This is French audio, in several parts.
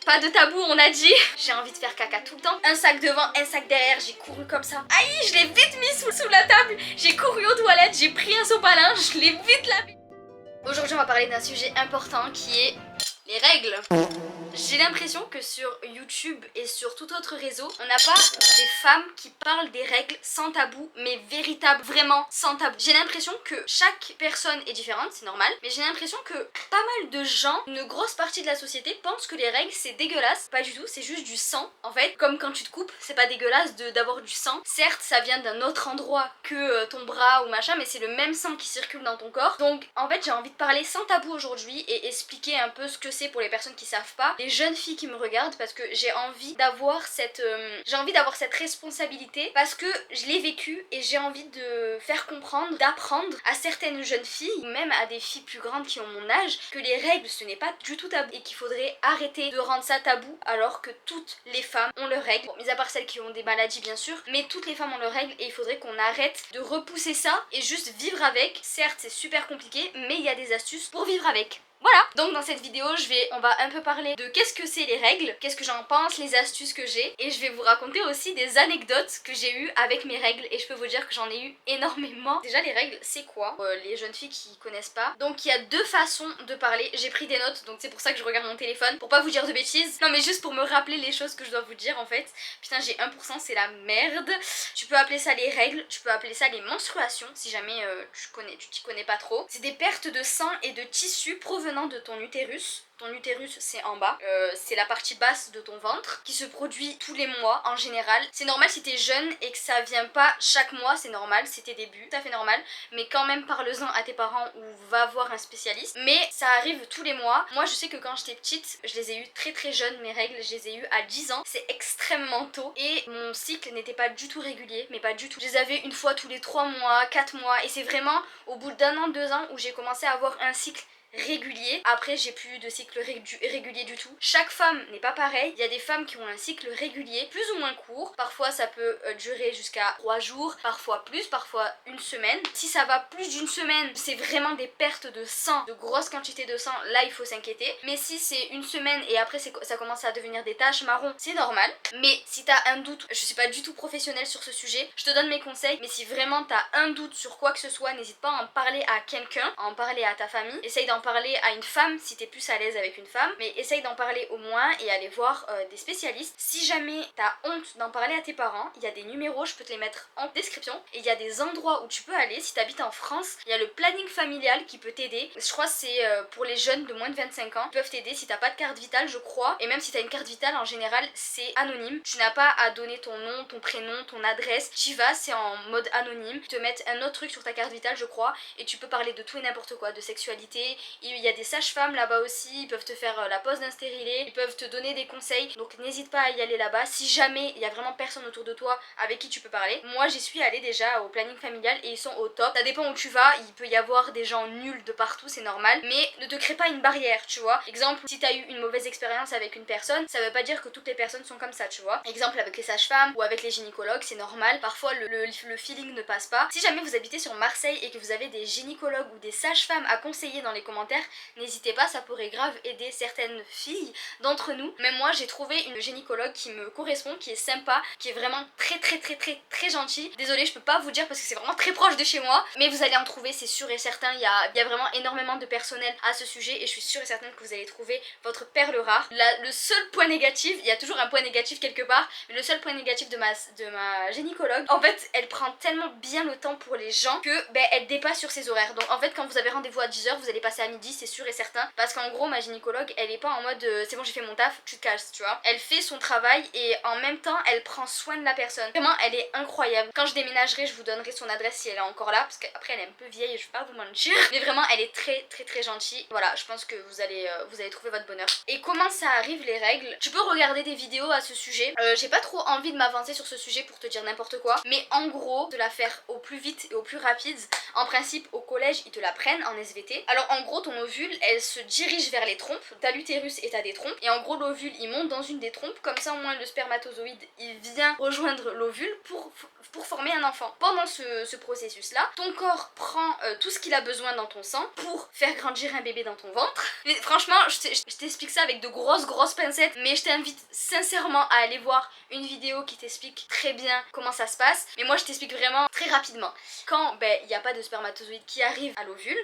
Pas de tabou, on a dit. J'ai envie de faire caca tout le temps. Un sac devant, un sac derrière, j'ai couru comme ça. Aïe, je l'ai vite mis sous la table. J'ai couru aux toilettes, j'ai pris un sopalin, je l'ai vite lavé. Aujourd'hui, on va parler d'un sujet important qui est les règles. J'ai l'impression que sur YouTube et sur tout autre réseau, on n'a pas des femmes qui parlent des règles sans tabou, mais véritable, vraiment sans tabou. J'ai l'impression que chaque personne est différente, c'est normal, mais j'ai l'impression que pas mal de gens, une grosse partie de la société, pensent que les règles c'est dégueulasse. Pas du tout, c'est juste du sang en fait. Comme quand tu te coupes, c'est pas dégueulasse d'avoir du sang. Certes, ça vient d'un autre endroit que ton bras ou machin, mais c'est le même sang qui circule dans ton corps. Donc en fait, j'ai envie de parler sans tabou aujourd'hui et expliquer un peu ce que c'est pour les personnes qui savent pas. Les jeunes filles qui me regardent, parce que j'ai envie d'avoir cette responsabilité, parce que je l'ai vécu et j'ai envie de faire comprendre, d'apprendre à certaines jeunes filles, ou même à des filles plus grandes qui ont mon âge, que les règles ce n'est pas du tout tabou et qu'il faudrait arrêter de rendre ça tabou alors que toutes les femmes ont leurs règles. Bon, mis à part celles qui ont des maladies bien sûr, mais toutes les femmes ont leurs règles et il faudrait qu'on arrête de repousser ça et juste vivre avec. Certes c'est super compliqué, mais il y a des astuces pour vivre avec. Voilà, donc dans cette vidéo on va un peu parler de qu'est-ce que c'est les règles, qu'est-ce que j'en pense, les astuces que j'ai, et je vais vous raconter aussi des anecdotes que j'ai eues avec mes règles, et je peux vous dire que j'en ai eu énormément. Déjà les règles c'est quoi? Les jeunes filles qui connaissent pas. Donc il y a deux façons de parler, j'ai pris des notes donc c'est pour ça que je regarde mon téléphone, pour pas vous dire de bêtises, non mais juste pour me rappeler les choses que je dois vous dire en fait. Putain j'ai 1%, c'est la merde. Tu peux appeler ça les règles, tu peux appeler ça les menstruations si jamais tu t'y connais pas trop. C'est des pertes de sang et de tissu provenant de ton utérus. Ton utérus c'est en bas, c'est la partie basse de ton ventre qui se produit tous les mois en général. C'est normal si t'es jeune et que ça vient pas chaque mois, c'est normal, c'est tes débuts, tout à fait normal. Mais quand même parle-en à tes parents ou va voir un spécialiste. Mais ça arrive tous les mois. Moi je sais que quand j'étais petite, je les ai eues très très jeunes, mes règles, je les ai eues à 10 ans. C'est extrêmement tôt et mon cycle n'était pas du tout régulier, mais pas du tout. Je les avais une fois tous les 3 mois, 4 mois et c'est vraiment au bout d'un an, 2 ans où j'ai commencé à avoir un cycle régulier. Après j'ai plus de cycle régulier du tout. Chaque femme n'est pas pareille. Il y a des femmes qui ont un cycle régulier, plus ou moins court. Parfois ça peut durer jusqu'à 3 jours, parfois plus, parfois une semaine. Si ça va plus d'une semaine, c'est vraiment des pertes de sang, de grosses quantités de sang, là il faut s'inquiéter. Mais si c'est une semaine et après ça commence à devenir des taches marron, c'est normal. Mais si t'as un doute, je suis pas du tout professionnelle sur ce sujet, je te donne mes conseils, mais si vraiment t'as un doute sur quoi que ce soit, n'hésite pas à en parler à quelqu'un, à en parler à ta famille. Essaye d'en parler à une femme si t'es plus à l'aise avec une femme, mais essaye d'en parler au moins et aller voir des spécialistes. Si jamais t'as honte d'en parler à tes parents, il y a des numéros, je peux te les mettre en description, et il y a des endroits où tu peux aller. Si t'habites en France, il y a le planning familial qui peut t'aider. Je crois que c'est pour les jeunes de moins de 25 ans, ils peuvent t'aider si t'as pas de carte vitale je crois, et même si t'as une carte vitale en général c'est anonyme, tu n'as pas à donner ton nom, ton prénom, ton adresse, tu vas, c'est en mode anonyme, ils te mettent un autre truc sur ta carte vitale je crois, et tu peux parler de tout et n'importe quoi, de sexualité. Il y a des sages-femmes là-bas aussi, ils peuvent te faire la pose d'un stérilet, ils peuvent te donner des conseils, donc n'hésite pas à y aller là-bas. Si jamais il y a vraiment personne autour de toi avec qui tu peux parler, moi j'y suis allée déjà au planning familial et ils sont au top. Ça dépend où tu vas, il peut y avoir des gens nuls de partout, c'est normal, mais ne te crée pas une barrière, tu vois. Exemple, si t'as eu une mauvaise expérience avec une personne, ça veut pas dire que toutes les personnes sont comme ça, tu vois. Exemple avec les sages-femmes ou avec les gynécologues, c'est normal, parfois le feeling ne passe pas. Si jamais vous habitez sur Marseille et que vous avez des gynécologues ou des sages-femmes à conseiller dans les commentaires, n'hésitez pas, ça pourrait grave aider certaines filles d'entre nous. Même moi j'ai trouvé une gynécologue qui me correspond, qui est sympa, qui est vraiment très gentille. Désolée je peux pas vous dire parce que c'est vraiment très proche de chez moi, mais vous allez en trouver, c'est sûr et certain. Il y a vraiment énormément de personnel à ce sujet et je suis sûre et certaine que vous allez trouver votre perle rare. Le seul point négatif, il y a toujours un point négatif quelque part, mais le seul point négatif de ma gynécologue, en fait elle prend tellement bien le temps pour les gens que elle dépasse sur ses horaires. Donc en fait quand vous avez rendez-vous à 10h, vous allez passer à midi, c'est sûr et certain, parce qu'en gros ma gynécologue elle est pas en mode c'est bon j'ai fait mon taf, tu te casses, tu vois. Elle fait son travail et en même temps elle prend soin de la personne. Vraiment elle est incroyable. Quand je déménagerai je vous donnerai son adresse si elle est encore là, parce qu'après elle est un peu vieille, je vais pas vous mentir, mais vraiment elle est très gentille. Voilà, je pense que vous allez trouver votre bonheur. Et comment ça arrive les règles? Tu peux regarder des vidéos à ce sujet. J'ai pas trop envie de m'avancer sur ce sujet pour te dire n'importe quoi, mais en gros de la faire au plus vite et au plus rapide. En principe au collège ils te la prennent en SVT. Alors en gros gros ton ovule elle se dirige vers les trompes, t'as l'utérus et t'as des trompes, et en gros l'ovule il monte dans une des trompes, comme ça au moins le spermatozoïde il vient rejoindre l'ovule pour former un enfant. Pendant ce processus là, ton corps prend tout ce qu'il a besoin dans ton sang pour faire grandir un bébé dans ton ventre. Mais franchement je t'explique ça avec de grosses pincettes, mais je t'invite sincèrement à aller voir une vidéo qui t'explique très bien comment ça se passe, mais moi je t'explique vraiment très rapidement. Quand il n'y a pas de spermatozoïde qui arrive à l'ovule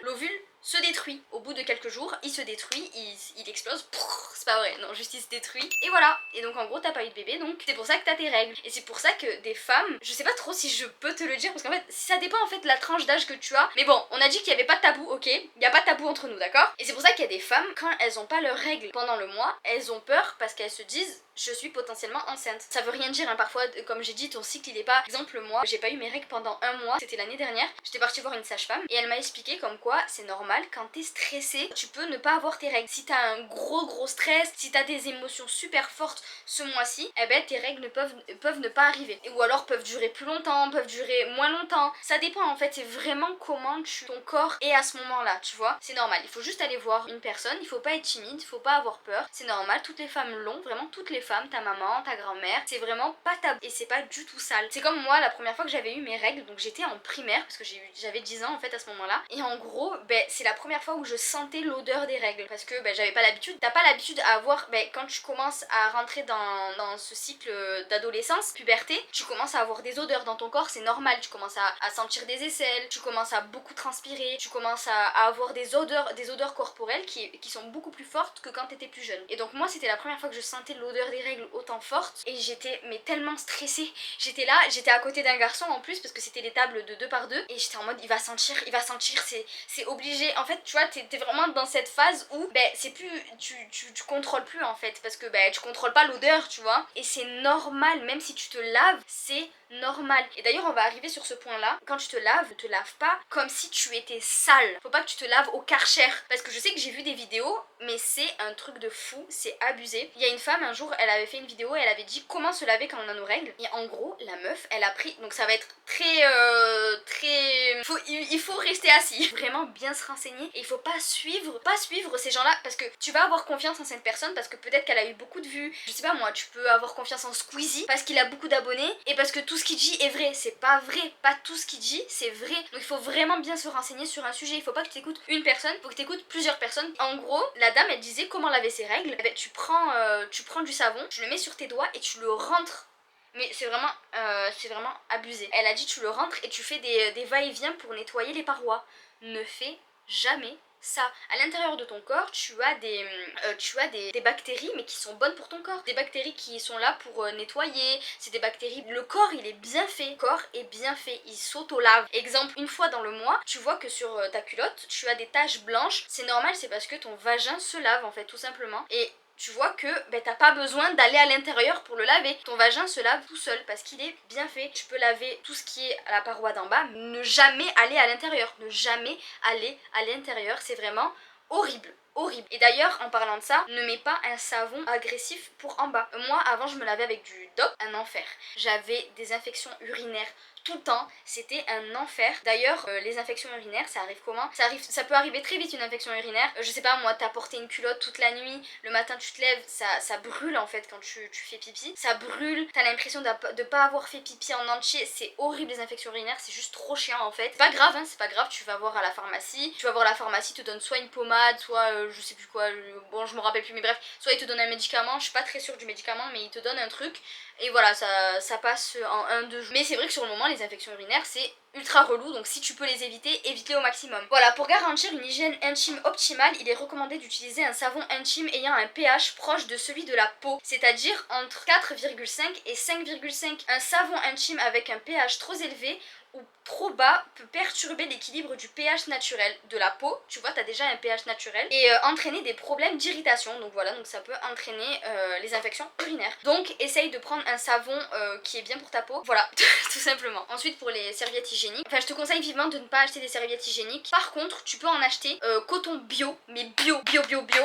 se détruit. Au bout de quelques jours, il se détruit, il explose. C'est pas vrai, non, juste il se détruit. Et voilà. Et donc en gros, t'as pas eu de bébé, donc c'est pour ça que t'as tes règles. Et c'est pour ça que des femmes, je sais pas trop si je peux te le dire, parce qu'en fait, ça dépend en fait de la tranche d'âge que tu as. Mais bon, on a dit qu'il y avait pas de tabou, ok? Il y a pas de tabou entre nous, d'accord? Et c'est pour ça qu'il y a des femmes, quand elles ont pas leurs règles pendant le mois, elles ont peur parce qu'elles se disent je suis potentiellement enceinte. Ça veut rien dire, hein, parfois, comme j'ai dit, ton cycle il est pas... Exemple, moi, j'ai pas eu mes règles pendant un mois, c'était l'année dernière, j'étais partie voir une sage-femme, et elle m'a expliqué comme quoi c'est normal, quand t'es stressée, tu peux ne pas avoir tes règles. Si t'as un gros stress, si t'as des émotions super fortes ce mois-ci, eh ben tes règles peuvent ne pas arriver. Ou alors peuvent durer plus longtemps, peuvent durer moins longtemps. Ça dépend en fait, c'est vraiment comment ton corps est à ce moment-là, tu vois. C'est normal, il faut juste aller voir une personne, il faut pas être timide, il faut pas avoir peur. C'est normal, toutes les femmes l'ont, vraiment toutes les femmes, ta maman, ta grand-mère, c'est vraiment pas tabou et c'est pas du tout sale. C'est comme moi la première fois que j'avais eu mes règles, donc j'étais en primaire parce que j'avais 10 ans en fait à ce moment-là, et en gros c'est la première fois où je sentais l'odeur des règles parce que j'avais pas l'habitude. T'as pas l'habitude à avoir, quand tu commences à rentrer dans ce cycle d'adolescence, puberté, tu commences à avoir des odeurs dans ton corps, c'est normal, tu commences à sentir des aisselles, tu commences à beaucoup transpirer, tu commences à avoir des odeurs corporelles qui sont beaucoup plus fortes que quand t'étais plus jeune. Et donc moi c'était la première fois que je sentais l'odeur des règles autant forte, et j'étais tellement stressée. J'étais là, j'étais à côté d'un garçon en plus parce que c'était des tables de 2 par 2, et j'étais en mode il va sentir, c'est obligé. En fait tu vois, t'es vraiment dans cette phase où c'est plus, tu contrôles plus en fait, parce que tu contrôles pas l'odeur, tu vois, et c'est normal, même si tu te laves, c'est normal. Et d'ailleurs on va arriver sur ce point là, quand tu te laves, ne te lave pas comme si tu étais sale, faut pas que tu te laves au Karcher, parce que je sais que j'ai vu des vidéos, mais c'est un truc de fou, c'est abusé. Il y a une femme un jour, elle avait fait une vidéo et elle avait dit comment se laver quand on a nos règles, et en gros la meuf elle a pris, donc ça va être très il faut rester assis, vraiment bien se renseigner, et il faut pas suivre ces gens là, parce que tu vas avoir confiance en cette personne parce que peut-être qu'elle a eu beaucoup de vues, je sais pas moi, tu peux avoir confiance en Squeezie parce qu'il a beaucoup d'abonnés et parce que tout ce qu'il dit est vrai. C'est pas vrai, pas tout ce qu'il dit c'est vrai, donc il faut vraiment bien se renseigner sur un sujet. Il faut pas que tu écoutes une personne, il faut que tu écoutes plusieurs personnes. En gros la dame elle disait comment laver ses règles. Tu prends du savon, tu le mets sur tes doigts et tu le rentres, mais c'est vraiment abusé. Elle a dit tu le rentres et tu fais des va-et-vient pour nettoyer les parois. Ne fais jamais ça. À l'intérieur de ton corps, tu as des bactéries, mais qui sont bonnes pour ton corps. Des bactéries qui sont là pour nettoyer. C'est des bactéries. Le corps, il est bien fait. Le corps est bien fait. Il s'auto-lave. Exemple, une fois dans le mois, tu vois que sur ta culotte, tu as des taches blanches. C'est normal, c'est parce que ton vagin se lave, en fait, tout simplement. Et tu vois que t'as pas besoin d'aller à l'intérieur pour le laver. Ton vagin se lave tout seul parce qu'il est bien fait. Tu peux laver tout ce qui est à la paroi d'en bas, mais ne jamais aller à l'intérieur. Ne jamais aller à l'intérieur. C'est vraiment horrible. Horrible. Et d'ailleurs, en parlant de ça, ne mets pas un savon agressif pour en bas. Moi, avant, je me lavais avec du DOP, un enfer. J'avais des infections urinaires tout le temps, c'était un enfer. D'ailleurs, les infections urinaires, ça arrive comment? Ça peut arriver très vite, une infection urinaire. Je sais pas, moi, t'as porté une culotte toute la nuit, le matin tu te lèves, ça brûle en fait quand tu fais pipi. Ça brûle, t'as l'impression de pas avoir fait pipi en entier. C'est horrible les infections urinaires, c'est juste trop chiant en fait. C'est pas grave, hein, c'est pas grave, tu vas voir à la pharmacie. Tu vas voir la pharmacie, te donne soit une pommade, soit je sais plus quoi, bon je me rappelle plus, mais bref, soit il te donne un médicament, je suis pas très sûre du médicament, mais il te donne un truc. Et voilà, ça passe en 1-2 jours. Mais c'est vrai que sur le moment, les infections urinaires, c'est ultra relou, donc si tu peux les éviter, évite-les au maximum. Voilà, pour garantir une hygiène intime optimale, il est recommandé d'utiliser un savon intime ayant un pH proche de celui de la peau, c'est-à-dire entre 4,5 et 5,5. Un savon intime avec un pH trop élevé ou trop bas peut perturber l'équilibre du pH naturel de la peau, tu vois, t'as déjà un pH naturel, et entraîner des problèmes d'irritation. Donc voilà, donc ça peut entraîner les infections urinaires. Donc essaye de prendre un savon qui est bien pour ta peau, voilà, tout simplement. Ensuite, pour les serviettes hygiéniques, enfin je te conseille vivement de ne pas acheter des serviettes hygiéniques. Par contre, tu peux en acheter coton bio, mais bio.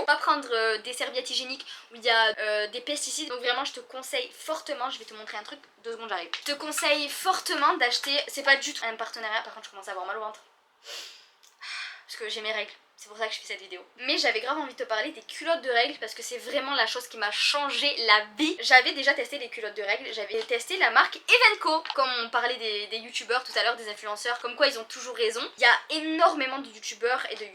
Pas prendre des serviettes hygiéniques où il y a des pesticides. Donc vraiment, je te conseille fortement, je vais te montrer un truc, 2 secondes j'arrive. Je te conseille fortement d'acheter, c'est pas du tout un partenariat, par contre je commence à avoir mal au ventre. Parce que j'ai mes règles. c'est pour ça que je fais cette vidéo. Mais j'avais grave envie de te parler des culottes de règles parce que c'est vraiment la chose qui m'a changé la vie. J'avais déjà testé les culottes de règles, j'avais testé la marque Evenco. Comme on parlait des youtubeurs tout à l'heure, des influenceurs, comme quoi ils ont toujours raison. Il y a énormément de youtubeurs et de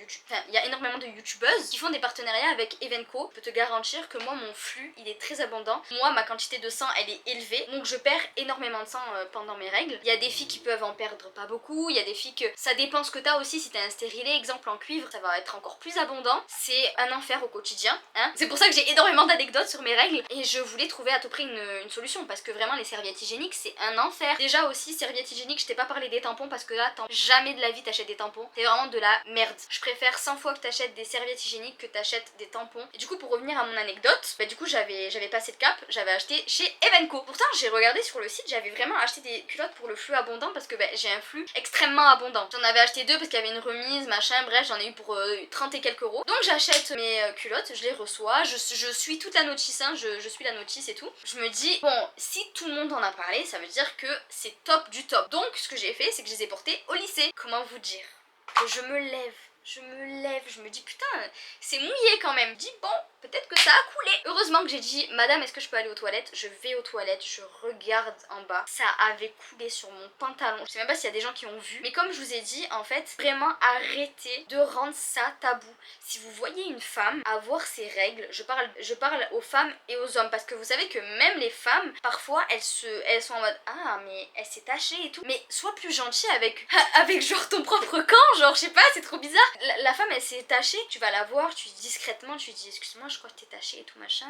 il y a énormément de youtubeuses qui font des partenariats avec Evenco. Je peux te garantir que moi mon flux il est très abondant. Moi ma quantité de sang elle est élevée, donc je perds énormément de sang pendant mes règles. Il y a des filles qui peuvent en perdre pas beaucoup, il y a des filles que ça dépend ce que t'as aussi. Si t'as un stérilet exemple en cuivre, ça va être encore plus abondant. C'est un enfer au quotidien, hein. C'est pour ça que j'ai énormément d'anecdotes sur mes règles et je voulais trouver à tout prix une solution parce que vraiment les serviettes hygiéniques c'est un enfer. Déjà aussi serviettes hygiéniques, je t'ai pas parlé des tampons parce que là jamais de la vie t'achètes des tampons, c'est vraiment de la merde. Je préfère 100 fois que t'achètes des serviettes hygiéniques que t'achètes des tampons. Et du coup pour revenir à mon anecdote, bah du coup j'avais passé de cap, j'avais acheté chez Evenco. Pourtant j'ai regardé sur le site, j'avais vraiment acheté des culottes pour le flux abondant parce que bah, j'ai un flux extrêmement abondant. J'en avais acheté deux parce qu'il y avait une remise, machin, bref j'en ai eu pour 30 et quelques euros. Donc j'achète mes culottes, je les reçois, je suis toute la notice, hein, je suis la notice et tout. Je me dis, bon, si tout le monde en a parlé, ça veut dire que c'est top du top. Donc ce que j'ai fait, c'est que je les ai portées au lycée. Comment vous dire que je me lève, je me dis putain, c'est mouillé quand même. Je me dis bon, peut-être que ça a coulé. Heureusement que j'ai dit madame, est-ce que je peux aller aux toilettes? Je vais aux toilettes, je regarde en bas. Ça avait coulé sur mon pantalon. Je sais même pas s'il y a des gens qui ont vu. Mais comme je vous ai dit, en fait, vraiment arrêtez de rendre ça tabou. Si vous voyez une femme avoir ses règles, je parle aux femmes et aux hommes parce que vous savez que même les femmes, parfois elles sont en mode ah mais elle s'est tachée et tout. Mais sois plus gentil avec genre ton propre camp, genre je sais pas, c'est trop bizarre. La femme elle s'est tachée, tu vas la voir, tu dis discrètement, tu dis excuse-moi je crois que t'es tachée et tout machin,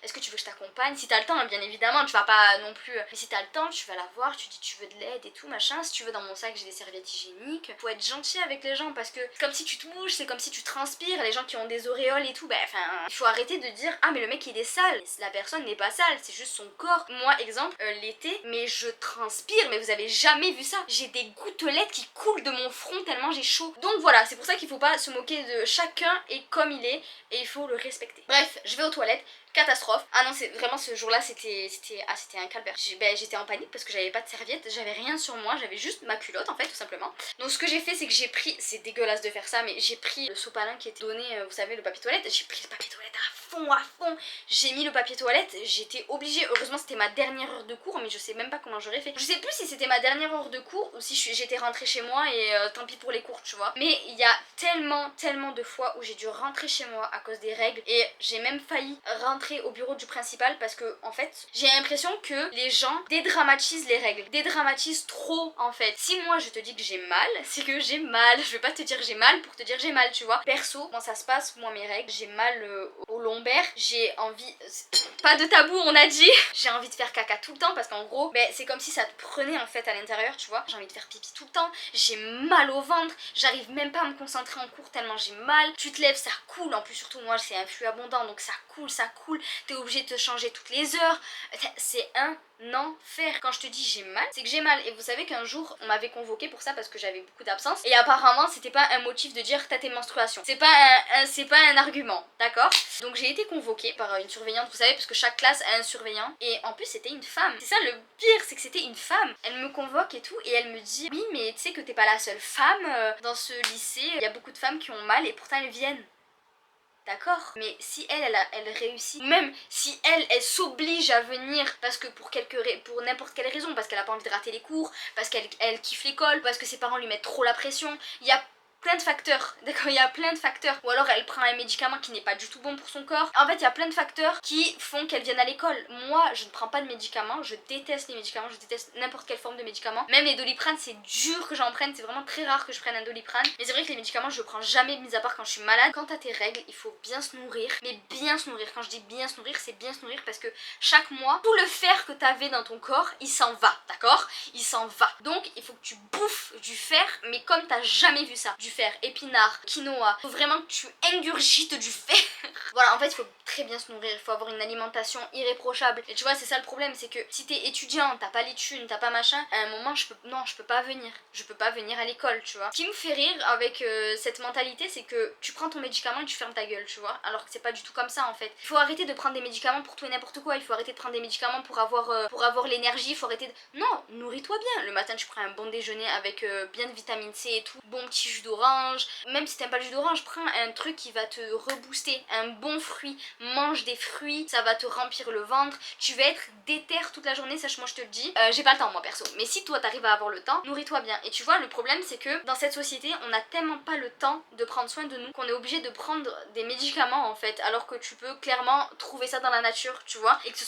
est-ce que tu veux que je t'accompagne? Si t'as le temps hein, bien évidemment, tu vas pas non plus, mais si t'as le temps tu vas la voir, tu dis tu veux de l'aide et tout machin, si tu veux dans mon sac j'ai des serviettes hygiéniques. Faut être gentil avec les gens parce que c'est comme si tu te mouches, c'est comme si tu transpires, les gens qui ont des auréoles et tout, bah enfin il faut arrêter de dire ah mais le mec il est sale, la personne n'est pas sale, c'est juste son corps. Moi exemple l'été, mais je transpire, mais vous avez jamais vu ça, j'ai des gouttelettes qui coulent de mon front tellement j'ai chaud. Donc voilà, c'est pour ça qu'il faut pas se moquer de chacun et comme il est et il faut le respecter. Bref, je vais aux toilettes. Catastrophe. Ah non, c'est vraiment ce jour-là, c'était un calvaire. J'étais en panique parce que j'avais pas de serviette, j'avais rien sur moi, j'avais juste ma culotte en fait, tout simplement. Donc ce que j'ai fait, c'est que j'ai pris, c'est dégueulasse de faire ça, mais j'ai pris le sopalin qui était donné, vous savez, le papier toilette. J'ai pris le papier toilette à fond. J'ai mis le papier toilette, j'étais obligée. Heureusement, c'était ma dernière heure de cours, mais je sais même pas comment j'aurais fait. Je sais plus si c'était ma dernière heure de cours ou si j'étais rentrée chez moi et tant pis pour les cours, tu vois. Mais il y a tellement de fois où j'ai dû rentrer chez moi à cause des règles et j'ai même failli rentrer au bureau du principal parce que en fait j'ai l'impression que les gens dédramatisent les règles, dédramatisent trop en fait. Si moi je te dis que j'ai mal, c'est que j'ai mal, je vais pas te dire j'ai mal pour te dire j'ai mal, tu vois. Perso, comment ça se passe moi mes règles, j'ai mal au lombaire, j'ai envie, pas de tabou on a dit, j'ai envie de faire caca tout le temps parce qu'en gros ben, c'est comme si ça te prenait en fait à l'intérieur, tu vois. J'ai envie de faire pipi tout le temps, j'ai mal au ventre, j'arrive même pas à me concentrer en cours tellement j'ai mal, tu te lèves ça coule, en plus surtout moi c'est un flux abondant donc ça coule, t'es obligé de te changer toutes les heures, c'est un enfer. Quand je te dis j'ai mal, c'est que j'ai mal. Et vous savez qu'un jour on m'avait convoqué pour ça parce que j'avais beaucoup d'absence et apparemment c'était pas un motif de dire t'as tes menstruations, c'est pas un argument, d'accord. Donc j'ai été convoquée par une surveillante, vous savez, parce que chaque classe a un surveillant et en plus c'était une femme. C'est ça le pire, c'est que c'était une femme. Elle me convoque et tout et elle me dit oui mais tu sais que t'es pas la seule femme dans ce lycée, il y a beaucoup de femmes qui ont mal et pourtant elles viennent. D'accord, mais si elle réussit, même si elle s'oblige à venir parce que pour n'importe quelle raison, parce qu'elle a pas envie de rater les cours, parce qu'elle kiffe l'école, parce que ses parents lui mettent trop la pression, il y a plein de facteurs, d'accord, il y a plein de facteurs. Ou alors elle prend un médicament qui n'est pas du tout bon pour son corps. En fait, il y a plein de facteurs qui font qu'elle vienne à l'école. Moi, je ne prends pas de médicaments, je déteste les médicaments, je déteste n'importe quelle forme de médicaments. Même les Doliprane, c'est dur que j'en prenne, c'est vraiment très rare que je prenne un Doliprane. Mais c'est vrai que les médicaments, je prends jamais, mis à part quand je suis malade. Quand t'as tes règles, il faut bien se nourrir, mais bien se nourrir. Quand je dis bien se nourrir, c'est bien se nourrir parce que chaque mois, tout le fer que t'avais dans ton corps, il s'en va, d'accord? Il s'en va. Donc, il faut que tu bouffes du fer, mais comme t'as jamais vu ça. Du fer, épinards, quinoa, faut vraiment que tu ingurgites du fer. Voilà, en fait il faut très bien se nourrir, il faut avoir une alimentation irréprochable. Et tu vois c'est ça le problème, c'est que si t'es étudiant, t'as pas les thunes, t'as pas machin, à un moment je peux pas venir à l'école, tu vois. Ce qui me fait rire avec cette mentalité, c'est que tu prends ton médicament et tu fermes ta gueule, tu vois, alors que c'est pas du tout comme ça en fait. Il faut arrêter de prendre des médicaments pour tout et n'importe quoi, il faut arrêter de prendre des médicaments pour avoir l'énergie, il faut arrêter de... Non, nourris-toi bien. Le matin tu prends un bon déjeuner avec bien de vitamine C et tout, bon petit jus d'orange d'orange. Même si t'aimes pas le jus d'orange, prends un truc qui va te rebooster, un bon fruit, mange des fruits, ça va te remplir le ventre, tu vas être déter toute la journée, sache-moi je te le dis. J'ai pas le temps moi perso, mais si toi t'arrives à avoir le temps, nourris-toi bien. Et tu vois, le problème c'est que dans cette société, on a tellement pas le temps de prendre soin de nous qu'on est obligé de prendre des médicaments en fait, alors que tu peux clairement trouver ça dans la nature, tu vois, et que ce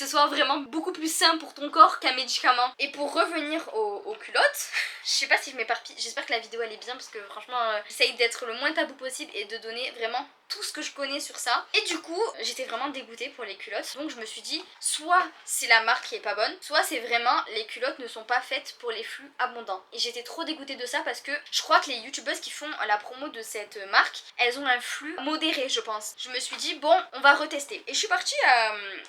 soit vraiment beaucoup plus sain pour ton corps qu'un médicament. Et pour revenir aux culottes, je sais pas si je m'éparpille, j'espère que la vidéo elle est bien parce que franchement j'essaye d'être le moins tabou possible et de donner vraiment tout ce que je connais sur ça. Et du coup j'étais vraiment dégoûtée pour les culottes, donc je me suis dit soit c'est la marque qui est pas bonne, soit c'est vraiment les culottes ne sont pas faites pour les flux abondants. Et j'étais trop dégoûtée de ça parce que je crois que les youtubeuses qui font la promo de cette marque, elles ont un flux modéré je pense. Je me suis dit bon on va retester. Et je suis partie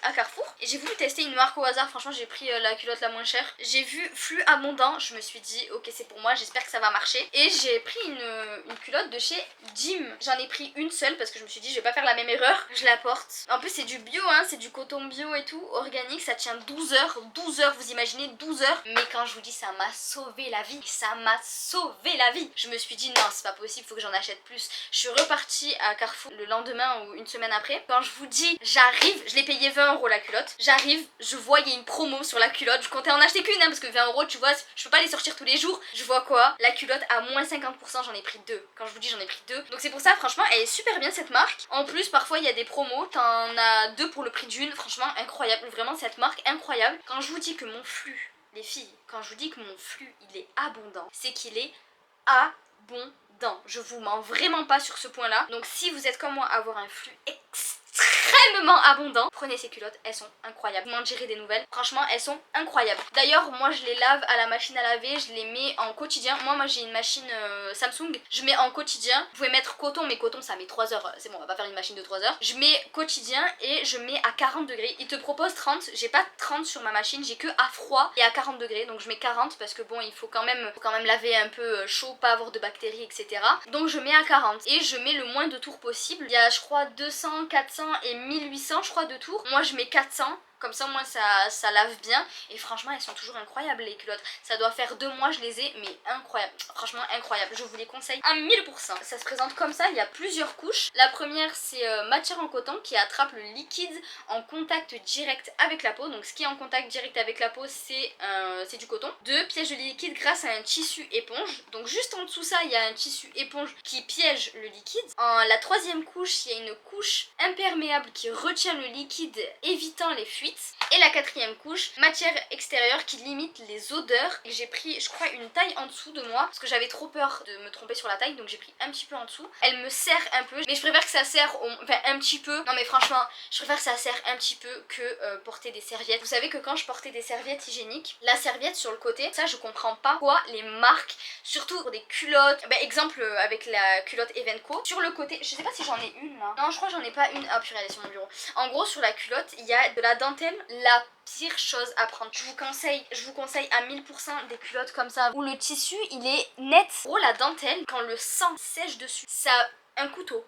à Carrefour et j'ai voulu tester une marque au hasard, franchement j'ai pris la culotte la moins chère. J'ai vu flux abondant, je me suis dit ok c'est pour moi, j'espère que ça va marcher. Et j'ai pris une culotte de chez Dim. J'en ai pris une seule parce que je me suis dit je vais pas faire la même erreur. Je la porte. En plus c'est du bio hein, c'est du coton bio et tout, organique, ça tient 12 heures. 12 heures, vous imaginez 12 heures. Mais quand je vous dis ça m'a sauvé la vie, ça m'a sauvé la vie. Je me suis dit non c'est pas possible, faut que j'en achète plus. Je suis repartie à Carrefour le lendemain ou une semaine après. Quand je vous dis j'arrive, je l'ai payé 20 € la culotte. J'arrive, je vois il y a une promo sur la culotte. Je comptais en acheter qu'une hein, parce que 20 € tu vois, je peux pas les sortir tous les jours. Je vois quoi? La culotte à moins 50%, j'en ai pris deux. Quand je vous dis j'en ai pris deux. Donc c'est pour ça franchement elle est super bien cette marque. En plus parfois il y a des promos, t'en as deux pour le prix d'une. Franchement incroyable, vraiment cette marque incroyable. Quand je vous dis que mon flux, les filles, quand je vous dis que mon flux il est abondant, c'est qu'il est abondant. Je vous mens vraiment pas sur ce point là. Donc si vous êtes comme moi à avoir un flux extrêmement abondant, prenez ces culottes, elles sont incroyables. Vous m'en direz des nouvelles, franchement elles sont incroyables. D'ailleurs moi je les lave à la machine à laver, je les mets en quotidien. Moi j'ai une machine Samsung, je mets en quotidien. Vous pouvez mettre coton, mais coton ça met 3 heures, c'est bon on va pas faire une machine de 3 heures. Je mets quotidien et je mets à 40 degrés. Il te propose 30, j'ai pas 30 sur ma machine, j'ai que à froid et à 40 degrés. Donc je mets 40 parce que bon il faut quand même laver un peu chaud, pas avoir de bactéries etc. Donc je mets à 40 et je mets le moins de tours possible. Il y a je crois 200, 400 et 1800 je crois de tours. Moi je mets 400. Comme ça, moi, ça lave bien. Et franchement, elles sont toujours incroyables, les culottes. Ça doit faire 2 mois, je les ai, mais incroyables. Franchement, incroyables. Je vous les conseille à 1000%. Ça se présente comme ça, il y a plusieurs couches. La première, c'est matière en coton qui attrape le liquide en contact direct avec la peau. Donc, ce qui est en contact direct avec la peau, c'est du coton. 2, piège le liquide grâce à un tissu éponge. Donc, juste en dessous ça, il y a un tissu éponge qui piège le liquide. En la troisième couche, il y a une couche imperméable qui retient le liquide, évitant les fuites. Et la quatrième couche, matière extérieure qui limite les odeurs. Et j'ai pris, je crois, une taille en dessous de moi parce que j'avais trop peur de me tromper sur la taille, donc j'ai pris un petit peu en dessous. Elle me serre un peu, mais je préfère que ça serre enfin un petit peu. Non mais franchement, je préfère que ça serre un petit peu que porter des serviettes. Vous savez que quand je portais des serviettes hygiéniques, la serviette sur le côté, ça je comprends pas quoi les marques, surtout pour des culottes. Exemple avec la culotte Evenco, sur le côté, je sais pas si j'en ai une là. Non, je crois que j'en ai pas une. Ah purée, elle est sur mon bureau. En gros, sur la culotte, il y a de la dentelle. La pire chose à prendre. Je vous conseille à 1000% des culottes comme ça où le tissu il est net. En gros la dentelle, quand le sang sèche dessus, ça... Un couteau,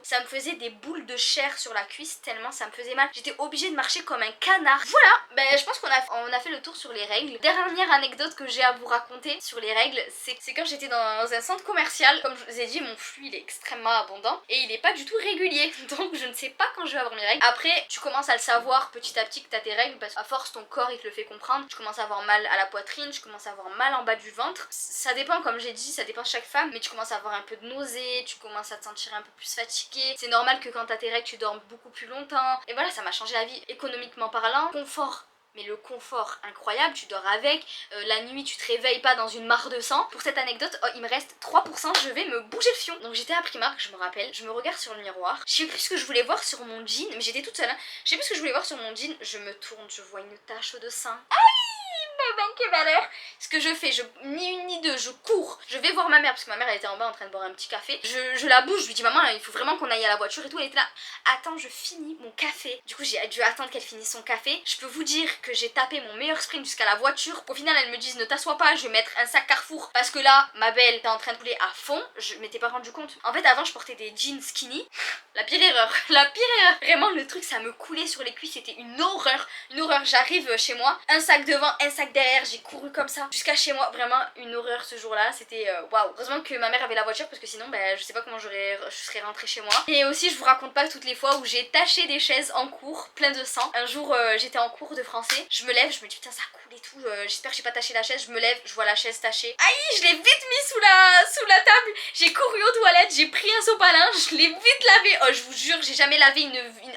ça me faisait des boules de chair sur la cuisse tellement ça me faisait mal. J'étais obligée de marcher comme un canard. Voilà, je pense qu'on a fait le tour sur les règles. Dernière anecdote que j'ai à vous raconter sur les règles, c'est quand j'étais dans un centre commercial. Comme je vous ai dit, mon flux il est extrêmement abondant et il est pas du tout régulier. Donc je ne sais pas quand je vais avoir mes règles. Après, tu commences à le savoir petit à petit que t'as tes règles parce qu'à force ton corps il te le fait comprendre. Je commence à avoir mal à la poitrine, je commence à avoir mal en bas du ventre. Ça dépend, comme j'ai dit, ça dépend de chaque femme, mais tu commences à avoir un peu de nausée, tu commences à te sentir un peu plus fatiguée. C'est normal que quand t'as tes règles tu dormes beaucoup plus longtemps. Et voilà, ça m'a changé la vie économiquement parlant. Confort, mais le confort incroyable, tu dors avec, la nuit tu te réveilles pas dans une mare de sang. Pour cette anecdote, il me reste 3%, je vais me bouger le fion. Donc j'étais à Primark, je me rappelle, je me regarde sur le miroir, je sais plus ce que je voulais voir sur mon jean, mais j'étais toute seule hein. Je sais plus ce que je voulais voir sur mon jean, je me tourne, je vois une tache de sang. Que valeur. Ce que je fais, ni une ni deux, je cours, je vais voir ma mère parce que ma mère elle était en bas en train de boire un petit café. Je la bouge, je lui dis maman il faut vraiment qu'on aille à la voiture et tout. Elle était là, attends je finis mon café. Du coup j'ai dû attendre qu'elle finisse son café. Je peux vous dire que j'ai tapé mon meilleur sprint jusqu'à la voiture. Au final elle me dit ne t'assois pas, je vais mettre un sac Carrefour parce que là ma belle était en train de couler à fond. Je m'étais pas rendu compte. En fait avant je portais des jeans skinny. La pire erreur, la pire erreur. Vraiment le truc ça me coulait sur les cuisses, c'était une horreur. J'arrive chez moi, un sac devant, un sac derrière, j'ai couru comme ça jusqu'à chez moi. Vraiment une horreur ce jour-là, c'était waouh. Heureusement que ma mère avait la voiture parce que sinon je sais pas comment je serais rentrée chez moi. Et aussi je vous raconte pas toutes les fois où j'ai taché des chaises en cours, plein de sang. Un jour j'étais en cours de français, je me lève, je me dis putain ça coule et tout, j'espère que j'ai pas taché la chaise, je me lève, je vois la chaise tachée. Aïe, je l'ai vite mis sous la table, j'ai couru aux toilettes, j'ai pris un sopalin, je l'ai vite lavé. Oh je vous jure, j'ai jamais lavé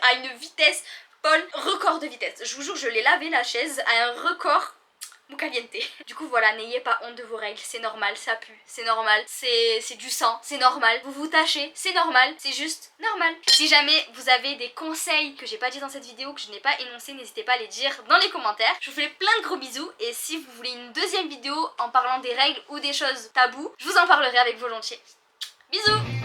à une vitesse folle, record de vitesse. Je vous jure, je l'ai lavé la chaise à un record caliente. Du coup voilà, n'ayez pas honte de vos règles, c'est normal, ça pue, c'est normal, c'est du sang, c'est normal, vous vous tâchez, c'est normal, c'est juste normal. Si jamais vous avez des conseils que j'ai pas dit dans cette vidéo, que je n'ai pas énoncé, n'hésitez pas à les dire dans les commentaires. Je vous fais plein de gros bisous et si vous voulez une deuxième vidéo en parlant des règles ou des choses tabous, je vous en parlerai avec volontiers. Bisous.